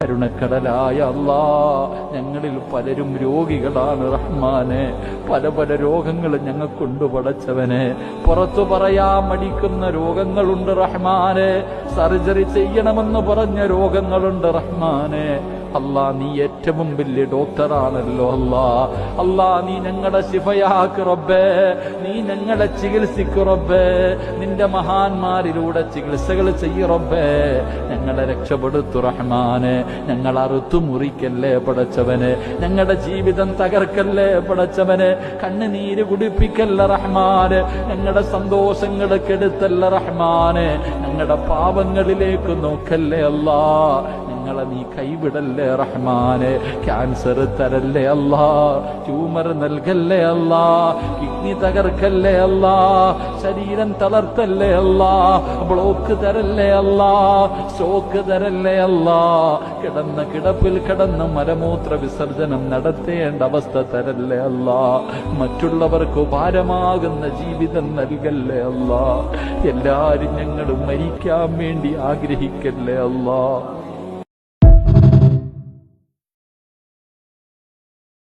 കരുണക്കടലായ അല്ലാ, ഞങ്ങളിൽ പലരും രോഗികളാണ് റഹ്മാനെ. പല പല രോഗങ്ങൾ ഞങ്ങൾക്കുണ്ട് പടച്ചവനെ. പുറത്തു പറയാൻ മടിക്കുന്ന രോഗങ്ങളുണ്ട് റഹ്മാനെ. സർജറി ചെയ്യണമെന്ന് പറഞ്ഞ രോഗങ്ങളുണ്ട് റഹ്മാനെ. അല്ലാ, നീ ഏറ്റവും വലിയ ഡോക്ടറാണല്ലോ അല്ലാ. അല്ലാ, നീ ഞങ്ങളെ ശിഫയാക്ക് റബ്ബേ. നീ ഞങ്ങളെ ചികിത്സിക്കു റബ്ബേ. നിന്റെ മഹാന്മാരിലൂടെ ചികിത്സകൾ ചെയ്യ് റബ്ബേ. ഞങ്ങളെ രക്ഷപ്പെടുത്തു റഹ്മാനെ. ഞങ്ങൾ അറുത്തു മുറിക്കല്ലേ പടച്ചവനെ. ഞങ്ങളുടെ ജീവിതം തകർക്കല്ലേ പടച്ചവനെ. കണ്ണുനീര് കുടിപ്പിക്കല്ല റഹ്മാനെ. ഞങ്ങളുടെ സന്തോഷങ്ങൾ കെടുത്തല്ല റഹ്മാനെ. ഞങ്ങളുടെ പാപങ്ങളിലേക്ക് നോക്കല്ലേ അല്ലാ. ഞങ്ങളെ നീ കൈവിടല്ലേ റഹ്മാനെ. ക്യാൻസർ തരല്ലേ അല്ലാ. ട്യൂമർ നൽകല്ലേ അല്ലാ. കിഡ്നി തകർക്കല്ലേ അല്ലാ. ശരീരം തളർത്തല്ലേ അല്ലാ. ബ്ലോക്ക് തരല്ലേ അല്ലാ. ഷോക്ക് തരല്ലേ അല്ലാ. കിടന്ന കിടപ്പിൽ കിടന്ന് മലമൂത്ര വിസർജനം നടത്തേണ്ട അവസ്ഥ തരല്ലേ അല്ലാ. മറ്റുള്ളവർക്ക് ഭാരമാകുന്ന ജീവിതം നൽകല്ലേ അല്ലാ. എല്ലാരും ഞങ്ങൾ മരിക്കാൻ വേണ്ടി ആഗ്രഹിക്കല്ലേ അല്ലാ.